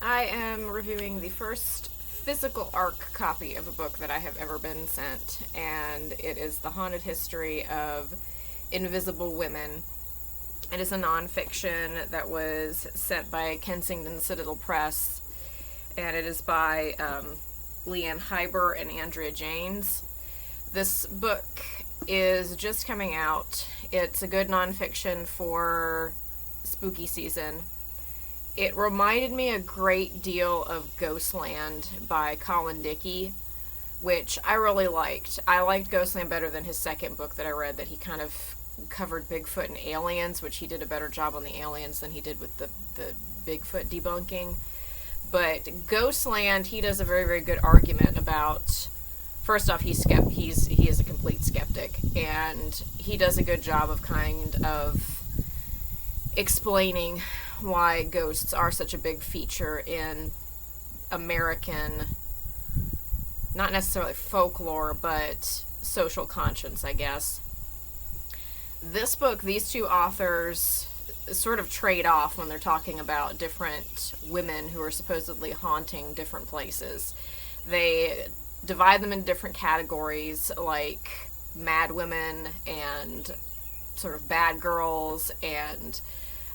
I am reviewing the first physical ARC copy of a book that I have ever been sent, and it is The Haunted History of Invisible Women. It is a nonfiction that was sent by Kensington Citadel Press, and it is by Leanna Heiber and Andrea. This book is just coming out. It's a good nonfiction for spooky season. It reminded me a great deal of Ghostland by Colin Dickey, which I really liked. I liked Ghostland better than his second book that I read, that he kind of covered Bigfoot and aliens, which he did a better job on the aliens than he did with the Bigfoot debunking. But Ghostland, he does a very, very good argument about, first off, he is a complete skeptic, and he does a good job of kind of explaining why ghosts are such a big feature in American, not necessarily folklore, but social conscience, I guess. This book, these two authors sort of trade off when they're talking about different women who are supposedly haunting different places. They divide them into different categories, like mad women and sort of bad girls and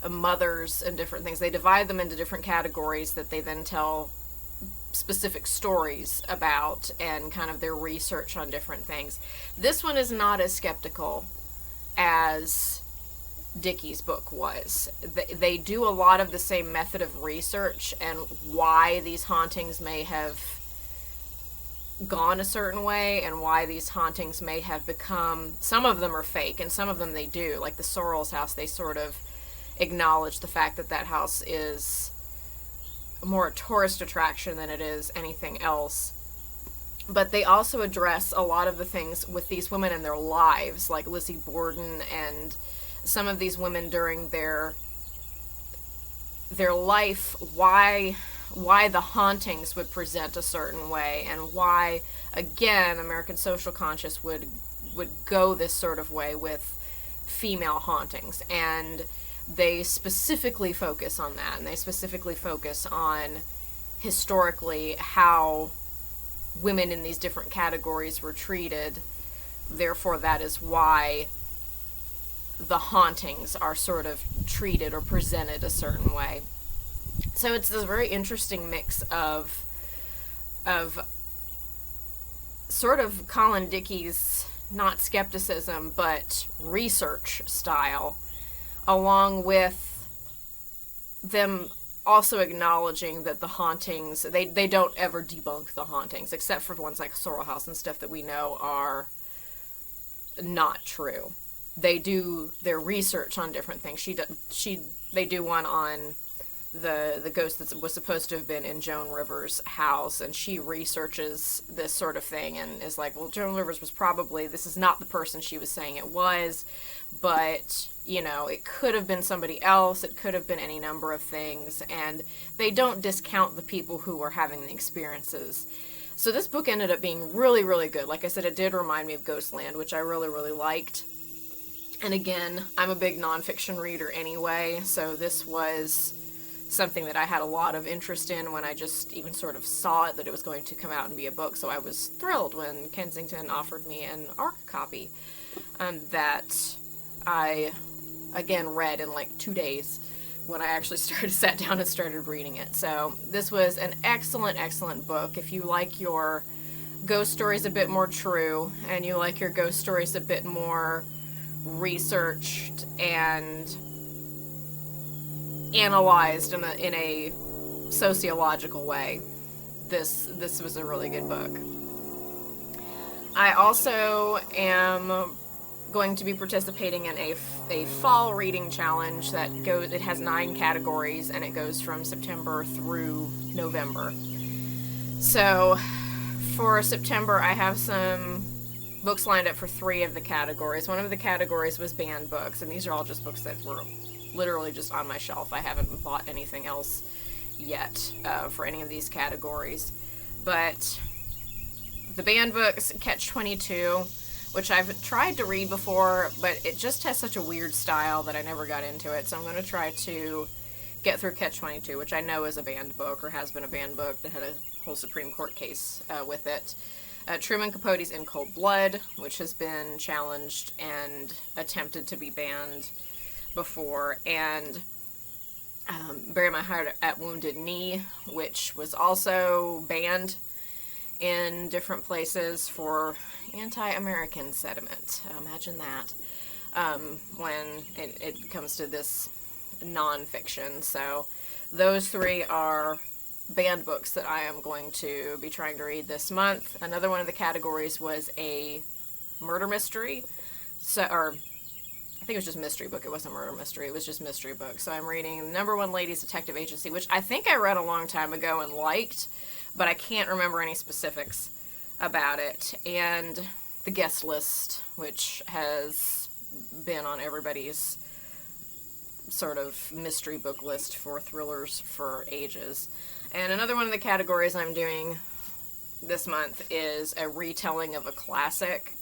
mothers and different things. They divide them into different categories that they then tell specific stories about and kind of their research on different things. This one is not as skeptical as Dickey's book was. They do a lot of the same method of research and why these hauntings may have gone a certain way and why these hauntings may have become, some of them are fake and some of them they do, like the Sorrells house. They sort of acknowledge the fact that that house is more a tourist attraction than it is anything else. But they also address a lot of the things with these women in their lives, like Lizzie Borden and some of these women during their life, why the hauntings would present a certain way, and why, again, American social conscience would go this sort of way with female hauntings. And they specifically focus on that, and they specifically focus on historically how women in these different categories were treated. Therefore, that is why the hauntings are sort of treated or presented a certain way. So it's this very interesting mix of sort of Colin Dickey's, not skepticism, but research style, along with them also acknowledging that the hauntings, they don't ever debunk the hauntings, except for ones like Sorrell House and stuff that we know are not true. They do their research on different things. They do one on the ghost that was supposed to have been in Joan Rivers' house, and she researches this sort of thing and is like, well, Joan Rivers was probably, this is not the person she was saying it was, but, you know, it could have been somebody else, it could have been any number of things, and they don't discount the people who were having the experiences. So this book ended up being really, really good. Like I said, it did remind me of Ghostland, which I really, really liked. And again, I'm a big nonfiction reader anyway, so this was something that I had a lot of interest in when I just even sort of saw it, that it was going to come out and be a book. So I was thrilled when Kensington offered me an ARC copy that I, again, read in like 2 days when I actually sat down and started reading it. So this was an excellent, excellent book. If you like your ghost stories a bit more true, and you like your ghost stories a bit more researched and analyzed in a sociological way, this was a really good book. I also am going to be participating in a fall reading challenge that it has 9 categories, and it goes from September through November. So for September, I have some books lined up for 3 of the categories. One of the categories was banned books, and these are all just books that were literally just on my shelf. I haven't bought anything else yet for any of these categories. But the banned books, Catch-22, which I've tried to read before, but it just has such a weird style that I never got into it. So I'm going to try to get through Catch-22, which I know is a banned book, or has been a banned book, that had a whole Supreme Court case with it. Truman Capote's In Cold Blood, which has been challenged and attempted to be banned before, and Bury My Heart at Wounded Knee, which was also banned in different places for anti-American sentiment. Imagine that. When it comes to this nonfiction. So those three are banned books that I am going to be trying to read this month. Another one of the categories was a murder mystery. Or I think it was just mystery book. It wasn't murder mystery. It was just mystery book. So I'm reading Number One Ladies Detective Agency, which I think I read a long time ago and liked, but I can't remember any specifics about it. And The Guest List, which has been on everybody's sort of mystery book list for thrillers for ages. And another one of the categories I'm doing this month is a retelling of a classic.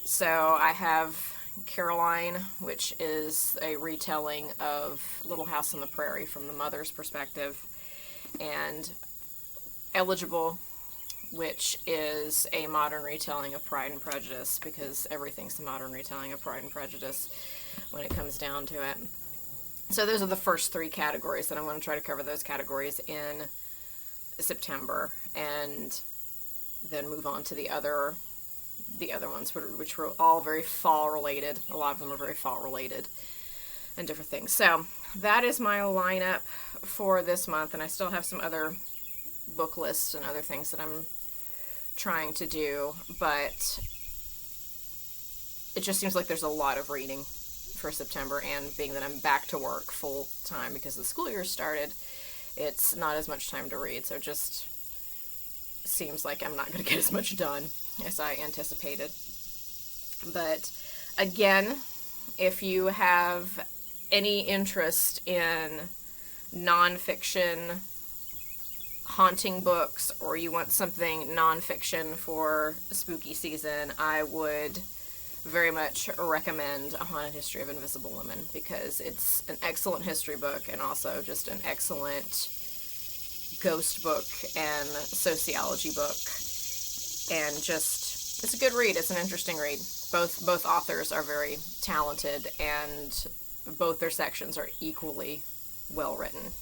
So I have Caroline, which is a retelling of Little House on the Prairie from the mother's perspective, and Eligible, which is a modern retelling of Pride and Prejudice, because everything's a modern retelling of Pride and Prejudice when it comes down to it. So those are the first three categories, and I'm going to try to cover those categories in September, and then move on to the other ones, which were all very fall related. A lot of them are very fall related and different things. So that is my lineup for this month, and I still have some other book lists and other things that I'm trying to do, but it just seems like there's a lot of reading for September, and being that I'm back to work full time because the school year started, it's not as much time to read, so it just seems like I'm not going to get as much done as I anticipated. But again, if you have any interest in nonfiction haunting books, or you want something nonfiction for spooky season, I would very much recommend A Haunted History of Invisible Women, because it's an excellent history book and also just an excellent ghost book and sociology book, and just, it's a good read. It's an interesting read. Both authors are very talented, and both their sections are equally well written.